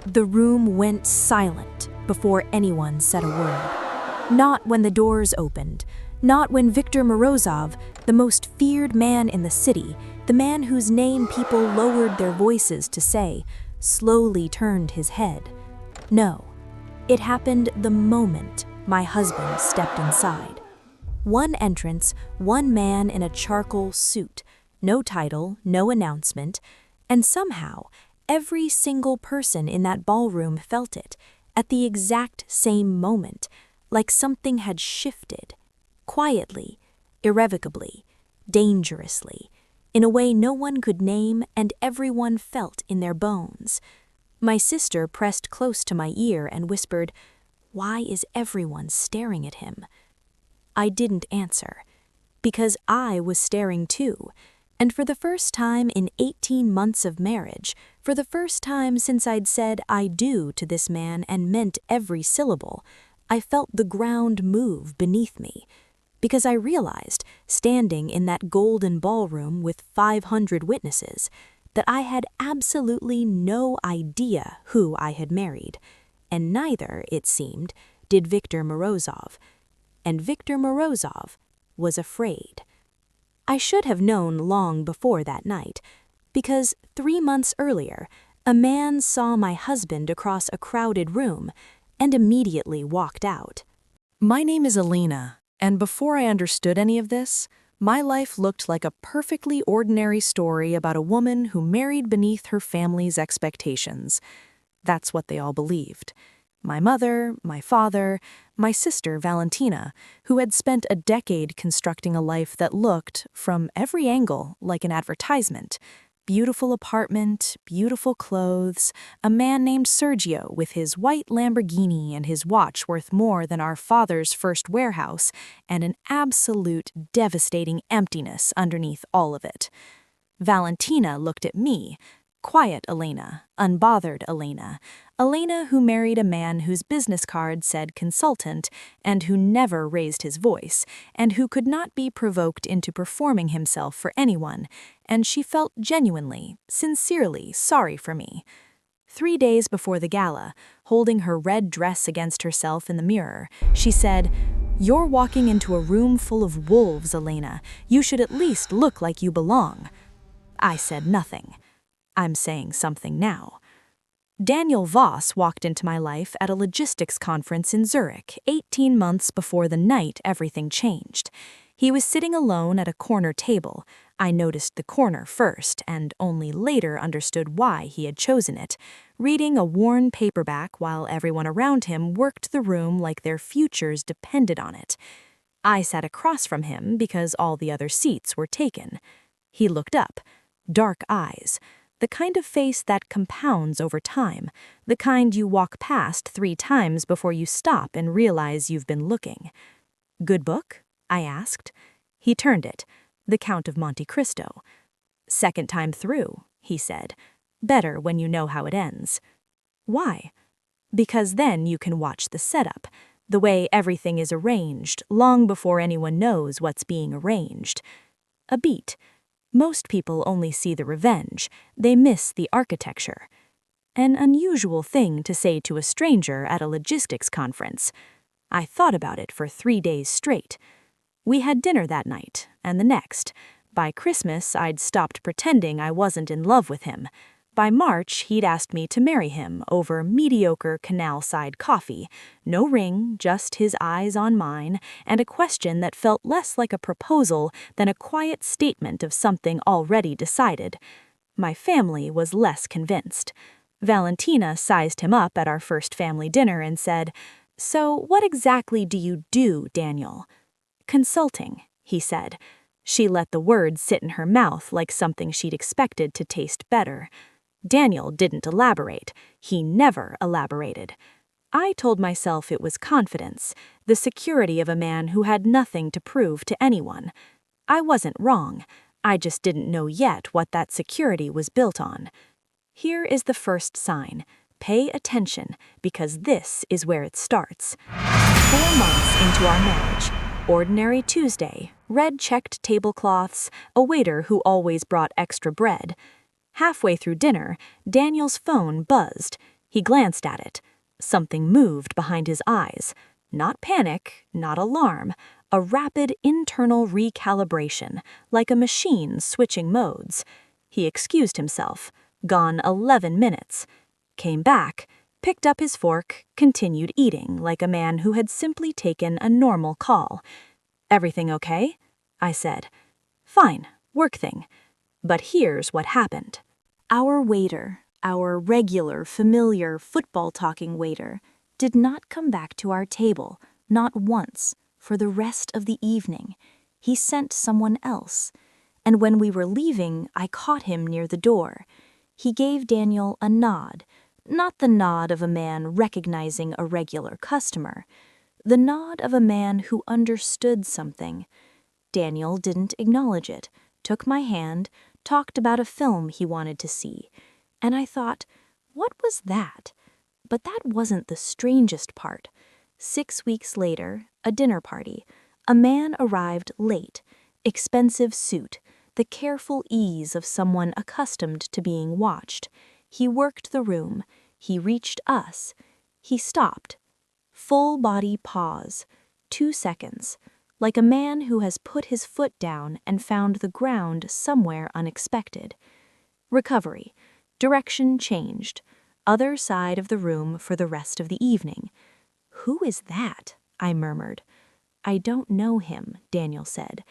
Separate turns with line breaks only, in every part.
The room went silent before anyone said a word. Not when the doors opened, not when Viktor Morozov, the most feared man in the city, the man whose name people lowered their voices to say, slowly turned his head. No, it happened the moment my husband stepped inside. One entrance, one man in a charcoal suit, no title, no announcement, and somehow every single person in that ballroom felt it at the exact same moment, like something had shifted, quietly, irrevocably, dangerously, in a way no one could name and everyone felt in their bones. My sister pressed close to my ear and whispered, "Why is everyone staring at him?" I didn't answer, because I was staring too, and for the first time in 18 months of marriage, for the first time since I'd said I do to this man and meant every syllable, I felt the ground move beneath me, because I realized, standing in that golden ballroom with 500 witnesses, that I had absolutely no idea who I had married, and neither, it seemed, did Viktor Morozov. And Viktor Morozov was afraid. I should have known long before that night, because 3 months earlier, a man saw my husband across a crowded room and immediately walked out.
My name is Elena, and before I understood any of this, my life looked like a perfectly ordinary story about a woman who married beneath her family's expectations. That's what they all believed. My mother, my father, my sister Valentina, who had spent a decade constructing a life that looked, from every angle, like an advertisement. Beautiful apartment, beautiful clothes, a man named Sergio with his white Lamborghini and his watch worth more than our father's first warehouse, and an absolute devastating emptiness underneath all of it. Valentina looked at me, quiet Elena, unbothered Elena, Elena who married a man whose business card said consultant and who never raised his voice, and who could not be provoked into performing himself for anyone, and she felt genuinely, sincerely sorry for me. 3 days before the gala, holding her red dress against herself in the mirror, she said, "You're walking into a room full of wolves, Elena. You should at least look like you belong." I said nothing. I'm saying something now. Daniel Voss walked into my life at a logistics conference in Zurich 18 months before the night everything changed. He was sitting alone at a corner table. I noticed the corner first and only later understood why he had chosen it, reading a worn paperback while everyone around him worked the room like their futures depended on it. I sat across from him because all the other seats were taken. He looked up, dark eyes, the kind of face that compounds over time, the kind you walk past 3 times before you stop and realize you've been looking. "Good book?" I asked. He turned it, The Count of Monte Cristo. "Second time through," he said. "Better when you know how it ends." "Why?" "Because then you can watch the setup, the way everything is arranged, long before anyone knows what's being arranged. A beat. Most people only see the revenge, they miss the architecture." An unusual thing to say to a stranger at a logistics conference. I thought about it for 3 days straight. We had dinner that night, and the next. By Christmas, I'd stopped pretending I wasn't in love with him. By March, he'd asked me to marry him over mediocre canal-side coffee. No ring, just his eyes on mine, and a question that felt less like a proposal than a quiet statement of something already decided. My family was less convinced. Valentina sized him up at our first family dinner and said, "So what exactly do you do, Daniel?" "Consulting," he said. She let the words sit in her mouth like something she'd expected to taste better. Daniel didn't elaborate. He never elaborated. I told myself it was confidence, the security of a man who had nothing to prove to anyone. I wasn't wrong. I just didn't know yet what that security was built on. Here is the first sign. Pay attention, because this is where it starts. 4 months into our marriage. Ordinary Tuesday, red-checked tablecloths, a waiter who always brought extra bread. Halfway through dinner, Daniel's phone buzzed. He glanced at it. Something moved behind his eyes. Not panic, not alarm, a rapid internal recalibration, like a machine switching modes. He excused himself. Gone 11 minutes. Came back, picked up his fork, continued eating like a man who had simply taken a normal call. "Everything okay?" I said. "Fine, work thing. But here's what happened."
Our waiter, our regular, familiar, football-talking waiter, did not come back to our table, not once, for the rest of the evening. He sent someone else. And when we were leaving, I caught him near the door. He gave Daniel a nod, not the nod of a man recognizing a regular customer, the nod of a man who understood something. Daniel didn't acknowledge it, took my hand, talked about a film he wanted to see, and I thought, what was that? But that wasn't the strangest part. 6 weeks later, a dinner party. A man arrived late, expensive suit, the careful ease of someone accustomed to being watched. He worked the room. He reached us. He stopped. Full body pause. 2 seconds. Like a man who has put his foot down and found the ground somewhere unexpected. Recovery. Direction changed. Other side of the room for the rest of the evening. "Who is that?" I murmured. "I don't know him," Daniel said.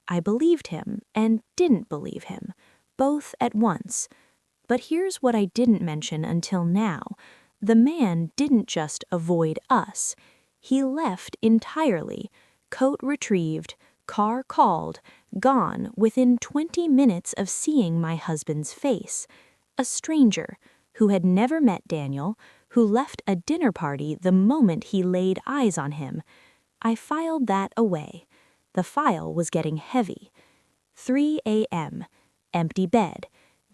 I believed him and didn't believe him, both at once. But here's what I didn't mention until now. The man didn't just avoid us. He left entirely. Coat retrieved, car called, gone within 20 minutes of seeing my husband's face. A stranger who had never met Daniel, who left a dinner party the moment he laid eyes on him. I filed that away. The file was getting heavy. 3 a.m. Empty bed.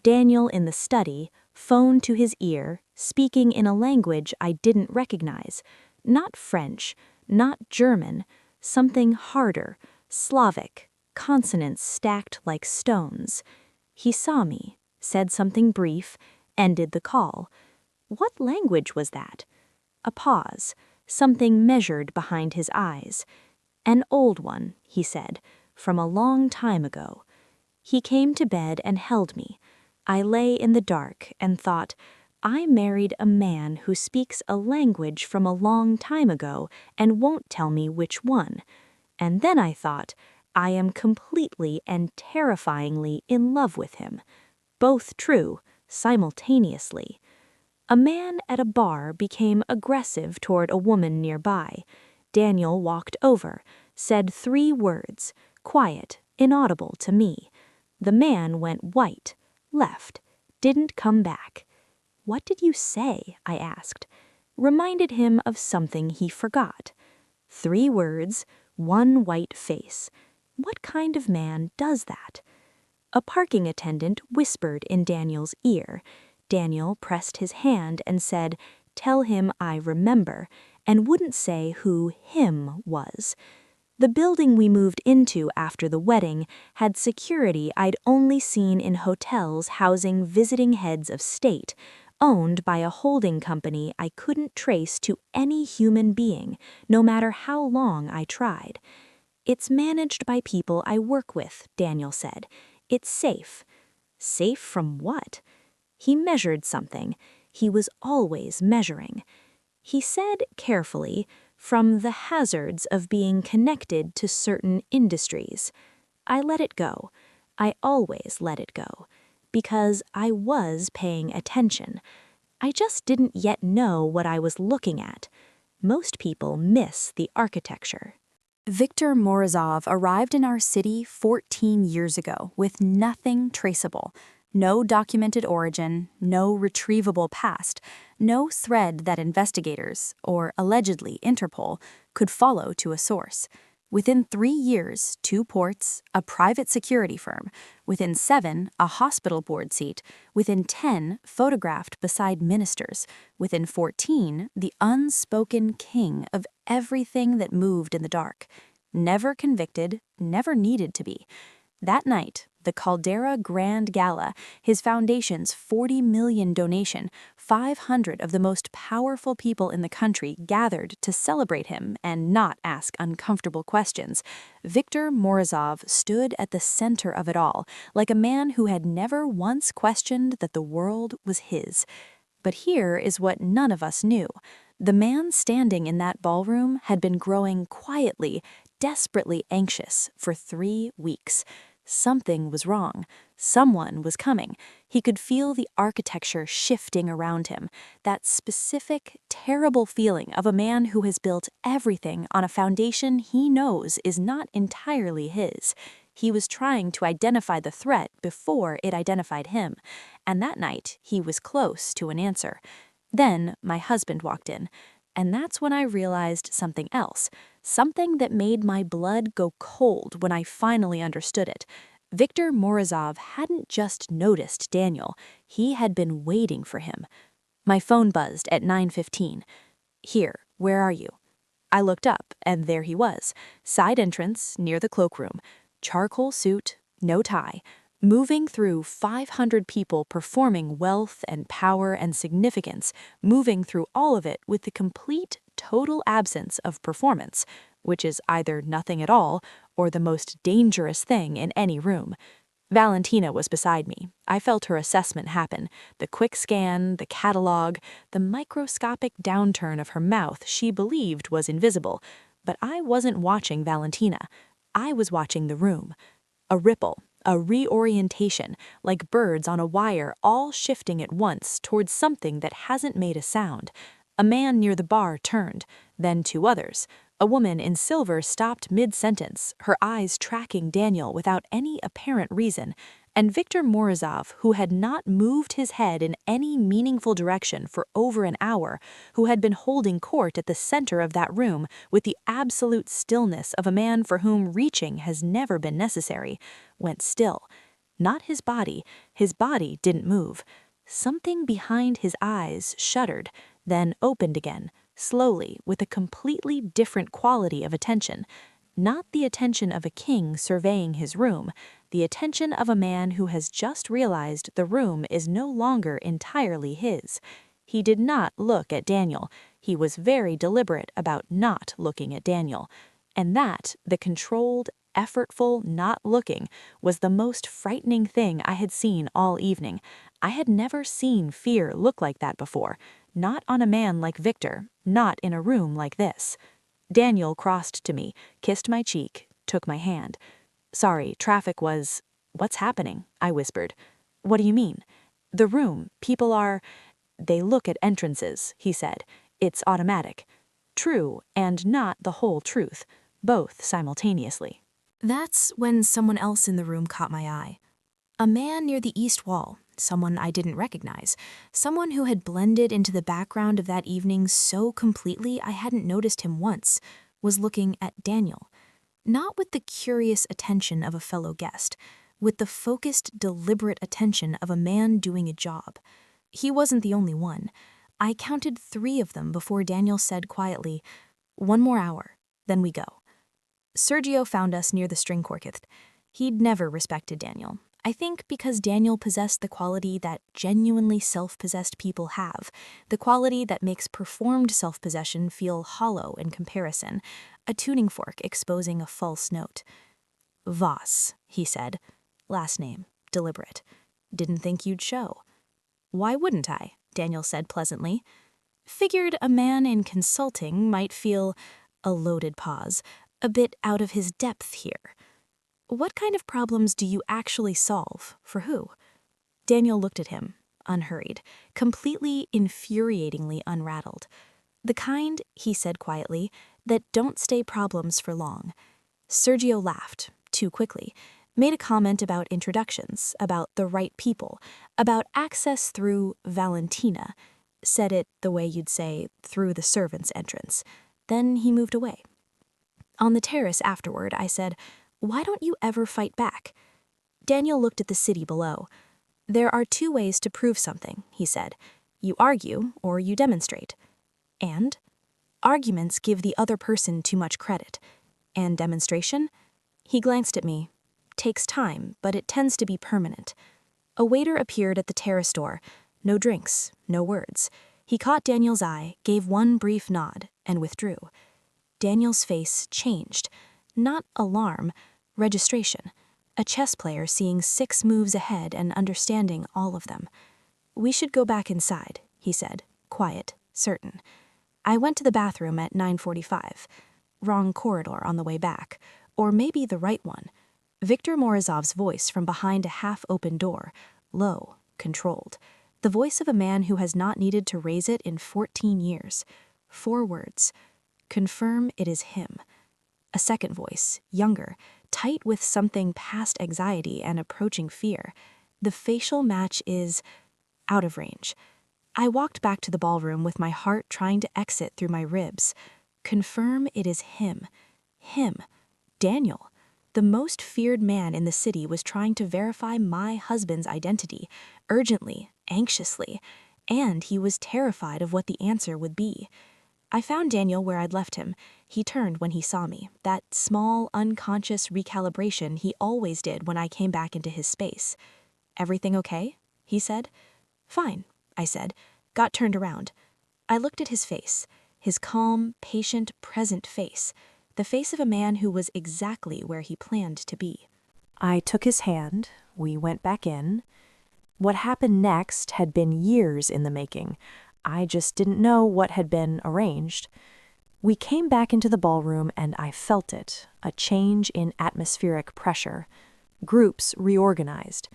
Daniel in the study, phone to his ear, speaking in a language I didn't recognize. Not French, not German, something harder, Slavic, consonants stacked like stones. He saw me, said something brief, ended the call. What language was that? A pause, something measured behind his eyes. "An old one," he said, "from a long time ago." He came to bed and held me. I lay in the dark and thought, I married a man who speaks a language from a long time ago and won't tell me which one. And then I thought, I am completely and terrifyingly in love with him. Both true, simultaneously. A man at a bar became aggressive toward a woman nearby. Daniel walked over, said 3 words, quiet, inaudible to me. The man went white, left, didn't come back. "What did you say?" I asked. Reminded him of something he forgot. 3 words, 1 white face. What kind of man does that? A parking attendant whispered in Daniel's ear. Daniel pressed his hand and said, "Tell him I remember," and wouldn't say who him was. The building we moved into after the wedding had security I'd only seen in hotels housing visiting heads of state, owned by a holding company I couldn't trace to any human being, no matter how long I tried. "It's managed by people I work with," Daniel said. "It's safe." Safe from what? He measured something. He was always measuring. He said carefully, from the hazards of being connected to certain industries. I let it go. I always let it go. Because I was paying attention. I just didn't yet know what I was looking at. Most people miss the architecture. Viktor Morozov arrived in our city 14 years ago with nothing traceable. No documented origin, no retrievable past, no thread that investigators, or allegedly Interpol, could follow to a source. Within 3 years, 2 ports, a private security firm. Within 7, a hospital board seat. Within 10, photographed beside ministers. Within 14, the unspoken king of everything that moved in the dark. Never convicted, never needed to be. That night, the Caldera Grand Gala, his foundation's $40 million donation, 500 of the most powerful people in the country gathered to celebrate him and not ask uncomfortable questions. Viktor Morozov stood at the center of it all, like a man who had never once questioned that the world was his. But here is what none of us knew. The man standing in that ballroom had been growing quietly, desperately anxious for 3 weeks. Something was wrong. Someone was coming. He could feel the architecture shifting around him, that specific, terrible feeling of a man who has built everything on a foundation he knows is not entirely his. He was trying to identify the threat before it identified him, and that night he was close to an answer. Then my husband walked in, and that's when I realized something else, something that made my blood go cold when I finally understood it. Viktor Morozov hadn't just noticed Daniel, he had been waiting for him. My phone buzzed at 9:15. "Here, where are you?" I looked up, and there he was, side entrance near the cloakroom, charcoal suit, no tie, moving through 500 people performing wealth and power and significance, moving through all of it with the complete, total absence of performance, which is either nothing at all or the most dangerous thing in any room. Valentina was beside me. I felt her assessment happen, the quick scan, the catalog, the microscopic downturn of her mouth she believed was invisible. But I wasn't watching Valentina. I was watching the room. A ripple, a reorientation, like birds on a wire all shifting at once towards something that hasn't made a sound. A man near the bar turned, then 2 others. A woman in silver stopped mid-sentence, her eyes tracking Daniel without any apparent reason, and Viktor Morozov, who had not moved his head in any meaningful direction for over an hour, who had been holding court at the center of that room with the absolute stillness of a man for whom reaching has never been necessary, went still. Not his body didn't move. Something behind his eyes shuddered, then opened again, slowly, with a completely different quality of attention. Not the attention of a king surveying his room, the attention of a man who has just realized the room is no longer entirely his. He did not look at Daniel. He was very deliberate about not looking at Daniel. And that, the controlled, effortful not looking, was the most frightening thing I had seen all evening. I had never seen fear look like that before. Not on a man like Viktor, not in a room like this. Daniel crossed to me, kissed my cheek, took my hand. "Sorry, traffic was—" "What's happening?" I whispered. "What do you mean?" "The room, people are—" "They look at entrances," he said. "It's automatic." True, and not the whole truth. Both simultaneously. That's when someone else in the room caught my eye. A man near the east wall, someone I didn't recognize, someone who had blended into the background of that evening so completely I hadn't noticed him once, was looking at Daniel. Not with the curious attention of a fellow guest, with the focused, deliberate attention of a man doing a job. He wasn't the only one. I counted 3 of them before Daniel said quietly, "1 more hour, then we go." Sergio found us near the string quartet. He'd never respected Daniel. I think because Daniel possessed the quality that genuinely self-possessed people have, the quality that makes performed self-possession feel hollow in comparison, a tuning fork exposing a false note. "Voss," he said. Last name, deliberate. "Didn't think you'd show." "Why wouldn't I?" Daniel said pleasantly. "Figured a man in consulting might feel," a loaded pause, "a bit out of his depth here." "What kind of problems do you actually solve? For who?" Daniel looked at him, unhurried, completely infuriatingly unrattled. "The kind," he said quietly, "that don't stay problems for long." Sergio laughed, too quickly, made a comment about introductions, about the right people, about access through Valentina, said it the way you'd say, through the servants' entrance. Then he moved away. On the terrace afterward, I said, "Why don't you ever fight back?" Daniel looked at the city below. "There are 2 ways to prove something," he said. "You argue or you demonstrate." "And?" "Arguments give the other person too much credit." "And demonstration?" He glanced at me. takes time, but it tends to be permanent. A waiter appeared at the terrace door. No drinks, no words. He caught Daniel's eye, gave one brief nod, and withdrew. Daniel's face changed. Not alarm, registration. A chess player seeing 6 moves ahead and understanding all of them. "We should go back inside," he said, quiet, certain. "I went to the bathroom at 9:45. Wrong corridor on the way back. Or maybe the right one." Viktor Morozov's voice from behind a half-open door, low, controlled. The voice of a man who has not needed to raise it in 14 years. 4 words. "Confirm it is him." A second voice, younger, tight with something past anxiety and approaching fear. "The facial match is out of range." I walked back to the ballroom with my heart trying to exit through my ribs. Confirm it is him. Him. Daniel. The most feared man in the city was trying to verify my husband's identity, urgently, anxiously, and he was terrified of what the answer would be. I found Daniel where I'd left him. He turned when he saw me, that small, unconscious recalibration he always did when I came back into his space. "Everything okay?" he said. "Fine," I said, got turned around. I looked at his face, his calm, patient, present face, the face of a man who was exactly where he planned to be.
I took his hand. We went back in. What happened next had been years in the making. I just didn't know what had been arranged. We came back into the ballroom and I felt it, a change in atmospheric pressure. Groups reorganized.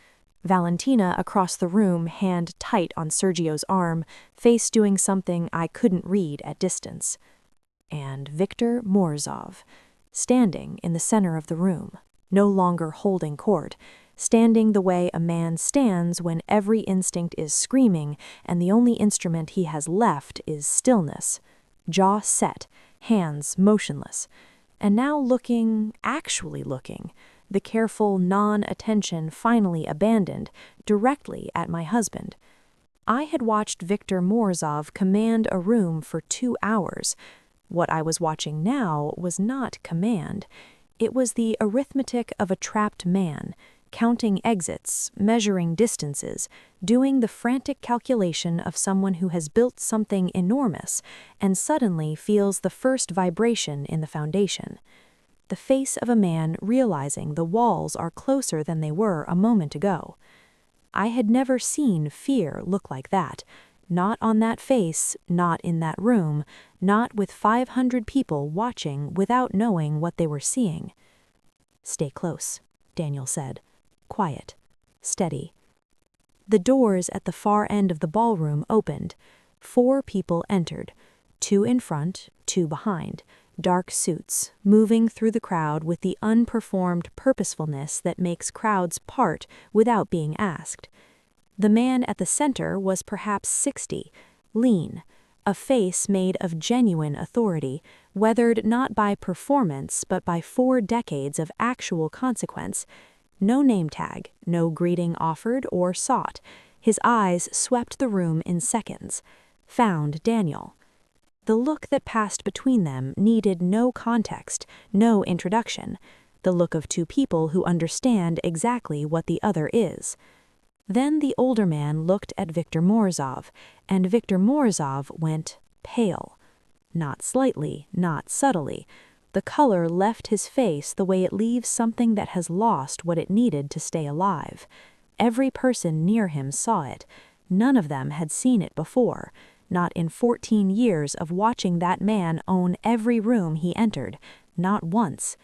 Valentina across the room, hand tight on Sergio's arm, face doing something I couldn't read at distance. And Viktor Morozov, standing in the center of the room, no longer holding court, standing the way a man stands when every instinct is screaming and the only instrument he has left is stillness, jaw set, hands motionless, and now looking, actually looking, the careful non-attention finally abandoned, directly at my husband. I had watched Viktor Morozov command a room for 2 hours. What I was watching now was not command. It was the arithmetic of a trapped man, counting exits, measuring distances, doing the frantic calculation of someone who has built something enormous and suddenly feels the first vibration in the foundation. The face of a man realizing the walls are closer than they were a moment ago. I had never seen fear look like that. Not on that face, not in that room, not with 500 people watching without knowing what they were seeing. "Stay close," Daniel said. Quiet. Steady. The doors at the far end of the ballroom opened. 4 people entered. 2 in front, 2 behind. Dark suits, moving through the crowd with the unperformed purposefulness that makes crowds part without being asked. The man at the center was perhaps 60, lean, a face made of genuine authority, weathered not by performance but by 4 decades of actual consequence. No name tag, no greeting offered or sought. His eyes swept the room in seconds. Found Daniel. The look that passed between them needed no context, no introduction. The look of 2 people who understand exactly what the other is. Then the older man looked at Viktor Morozov, and Viktor Morozov went pale. Not slightly, not subtly. The color left his face the way it leaves something that has lost what it needed to stay alive. Every person near him saw it. None of them had seen it before, not in 14 years of watching that man own every room he entered, not once.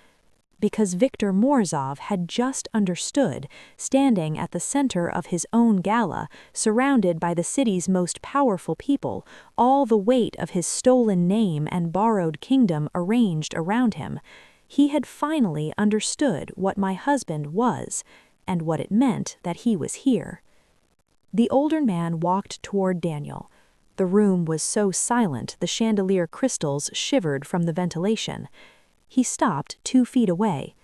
Because Viktor Morozov had just understood, standing at the center of his own gala, surrounded by the city's most powerful people, all the weight of his stolen name and borrowed kingdom arranged around him. He had finally understood what my husband was, and what it meant that he was here. The older man walked toward Daniel. The room was so silent the chandelier crystals shivered from the ventilation. He stopped 2 feet away.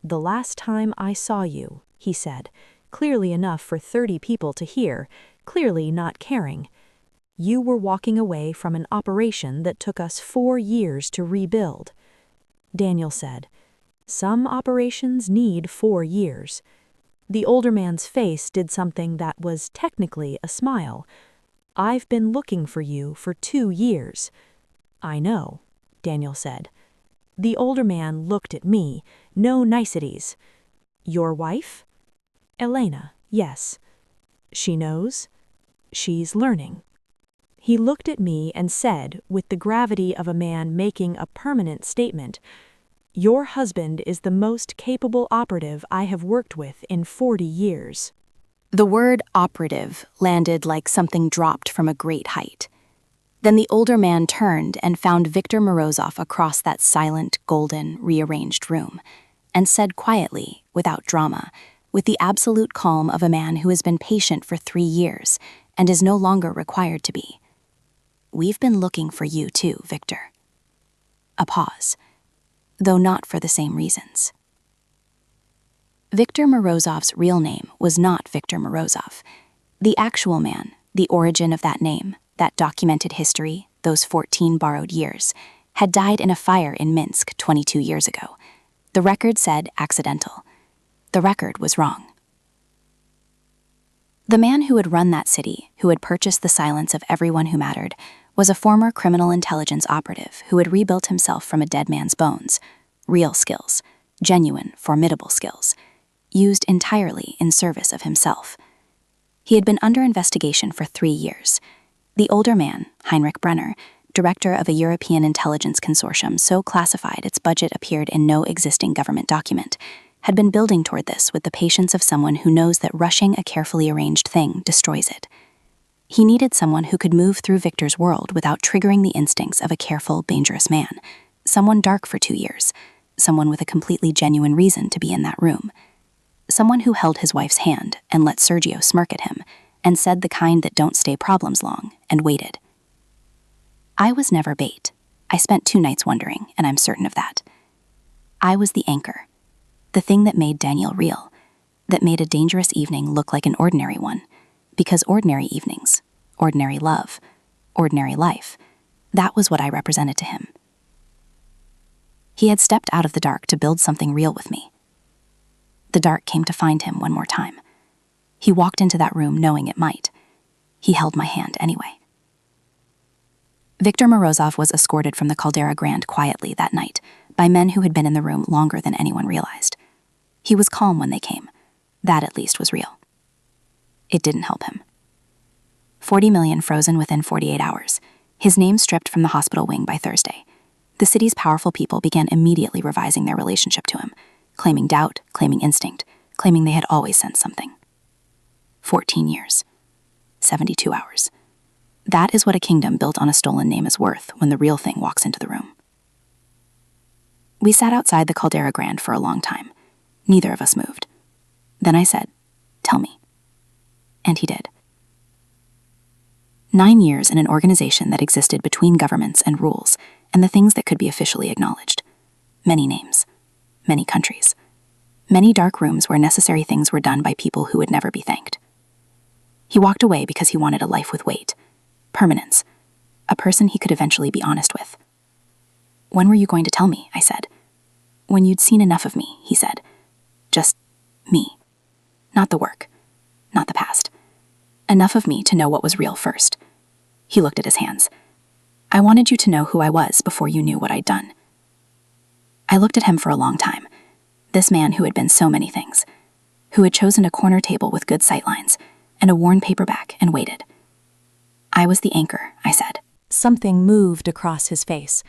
"The last time I saw you," he said, clearly enough for 30 people to hear, clearly not caring. "You were walking away from an operation that took us 4 years to rebuild." Daniel said,
Some operations need 4 years. The older man's face did something that was technically a smile. I've been looking for you for 2 years. I know, Daniel said. The older man looked at me, no niceties. Your wife? Elena, yes. She knows? She's learning. He looked at me and said, with the gravity of a man making a permanent statement, your husband is the most capable operative I have worked with in 40 years.
The word operative landed like something dropped from a great height. Then the older man turned and found Viktor Morozov across that silent, golden, rearranged room, and said quietly, without drama, with the absolute calm of a man who has been patient for 3 years and is no longer required to be. We've been looking for you too, Viktor. A pause, though not for the same reasons. Viktor Morozov's real name was not Viktor Morozov. The actual man, the origin of that name, that documented history, those 14 borrowed years, had died in a fire in Minsk 22 years ago. The record said accidental. The record was wrong. The man who had run that city, who had purchased the silence of everyone who mattered, was a former criminal intelligence operative who had rebuilt himself from a dead man's bones. Real skills, genuine, formidable skills, used entirely in service of himself. He had been under investigation for 3 years. The older man, Heinrich Brenner, director of a European intelligence consortium so classified its budget appeared in no existing government document, had been building toward this with the patience of someone who knows that rushing a carefully arranged thing destroys it. He needed someone who could move through Viktor's world without triggering the instincts of a careful, dangerous man, someone dark for 2 years, someone with a completely genuine reason to be in that room, someone who held his wife's hand and let Sergio smirk at him, and said the kind that don't stay problems long, and waited. I was never bait. I spent 2 nights wondering, and I'm certain of that. I was the anchor, the thing that made Daniel real, that made a dangerous evening look like an ordinary one, because ordinary evenings, ordinary love, ordinary life, that was what I represented to him. He had stepped out of the dark to build something real with me. The dark came to find him one more time. He walked into that room knowing it might. He held my hand anyway. Viktor Morozov was escorted from the Caldera Grand quietly that night by men who had been in the room longer than anyone realized. He was calm when they came. That at least was real. It didn't help him. 40 million frozen within 48 hours. His name stripped from the hospital wing by Thursday. The city's powerful people began immediately revising their relationship to him, claiming doubt, claiming instinct, claiming they had always sensed something. 14 years. 72 hours. That is what a kingdom built on a stolen name is worth when the real thing walks into the room. We sat outside the Caldera Grand for a long time. Neither of us moved. Then I said, "Tell me." And he did. 9 years in an organization that existed between governments and rules, and the things that could be officially acknowledged. Many names. Many countries. Many dark rooms where necessary things were done by people who would never be thanked. He walked away because he wanted a life with weight, permanence, a person he could eventually be honest with. "When were you going to tell me?" I said. "When you'd seen enough of me," he said. "Just me. Not the work. Not the past. Enough of me to know what was real first." He looked at his hands. "I wanted you to know who I was before you knew what I'd done." I looked at him for a long time. This man who had been so many things, who had chosen a corner table with good sightlines and a worn paperback and waited. "I was the anchor," I said.
Something moved across his face,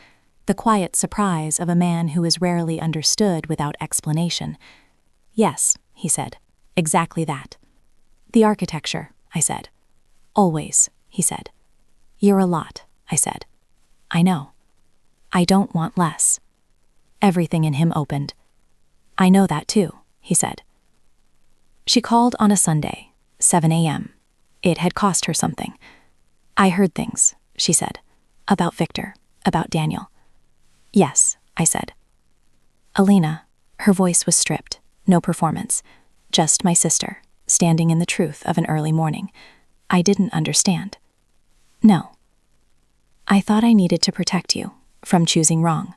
the quiet surprise of a man who is rarely understood without explanation. "Yes," he said, "exactly that." "The architecture," I said. "Always," he said. "You're a lot," I said. "I know. I don't want less." Everything in him opened. "I know that too," he said. She called on a Sunday, 7 a.m. It had cost her something. "I heard things," she said, "about Viktor, about Daniel." "Yes," I said. Elena, her voice was stripped, no performance, just my sister, standing in the truth of an early morning. I didn't understand. "No. I thought I needed to protect you from choosing wrong.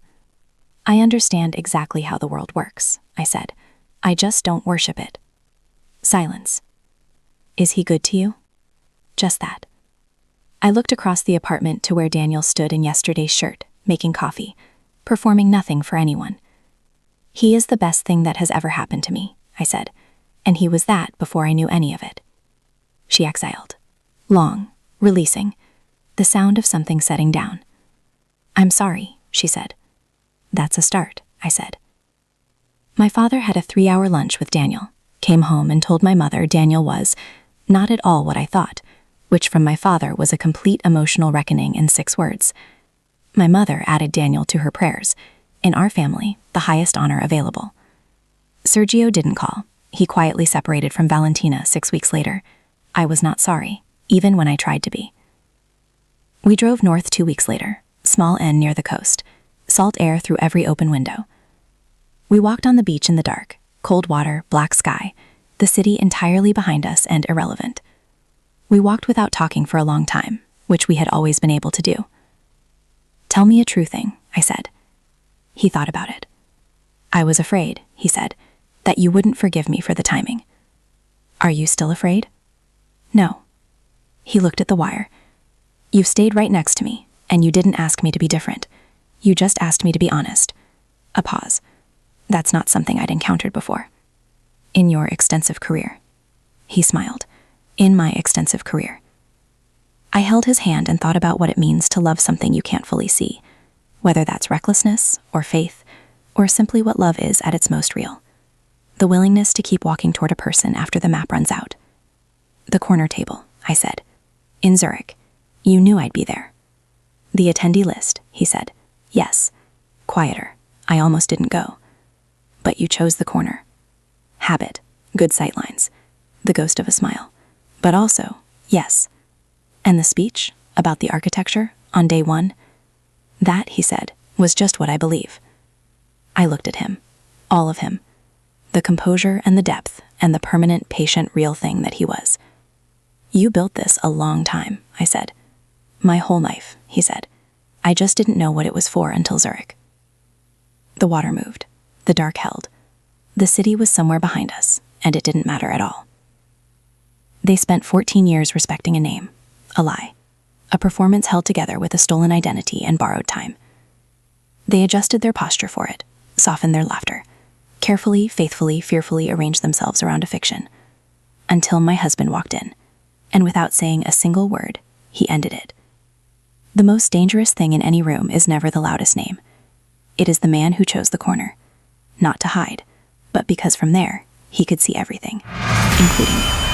I understand exactly how the world works, I said. I just don't worship it. Silence. Is he good to you? Just that. I looked across the apartment to where Daniel stood in yesterday's shirt, making coffee, performing nothing for anyone. He is the best thing that has ever happened to me, I said, and he was that before I knew any of it. She exhaled. Long, releasing, the sound of something setting down. I'm sorry, she said. That's a start, I said. My father had a 3-hour lunch with Daniel, came home and told my mother Daniel was not at all what I thought, which from my father was a complete emotional reckoning in 6 words. My mother added Daniel to her prayers, in our family, the highest honor available. Sergio didn't call. He quietly separated from Valentina 6 weeks later. I was not sorry, even when I tried to be. We drove north 2 weeks later, small inn near the coast, salt air through every open window. We walked on the beach in the dark, cold water, black sky, the city entirely behind us and irrelevant. We walked without talking for a long time, which we had always been able to do. Tell me a true thing, I said. He thought about it. I was afraid, he said, that you wouldn't forgive me for the timing. Are you still afraid? No. He looked at the wire. You stayed right next to me, and you didn't ask me to be different. You just asked me to be honest. A pause. That's not something I'd encountered before. In your extensive career. He smiled. In my extensive career. I held his hand and thought about what it means to love something you can't fully see, whether that's recklessness or faith, or simply what love is at its most real. The willingness to keep walking toward a person after the map runs out. The corner table, I said. In Zurich. You knew I'd be there. The attendee list, he said. Yes. Quieter. I almost didn't go. But you chose the corner. Habit. Good sightlines. The ghost of a smile. But also, yes. And the speech about the architecture on day 1? That, he said, was just what I believe. I looked at him. All of him. The composure and the depth and the permanent, patient, real thing that he was. You built this a long time, I said. My whole life, he said. I just didn't know what it was for until Zurich. The water moved. The dark held. The city was somewhere behind us, and it didn't matter at all. They spent 14 years respecting a name, a lie, a performance held together with a stolen identity and borrowed time. They adjusted their posture for it, softened their laughter, carefully, faithfully, fearfully arranged themselves around a fiction, until my husband walked in, and without saying a single word, he ended it. The most dangerous thing in any room is never the loudest name. It is the man who chose the corner, not to hide, but because from there, he could see everything, including you.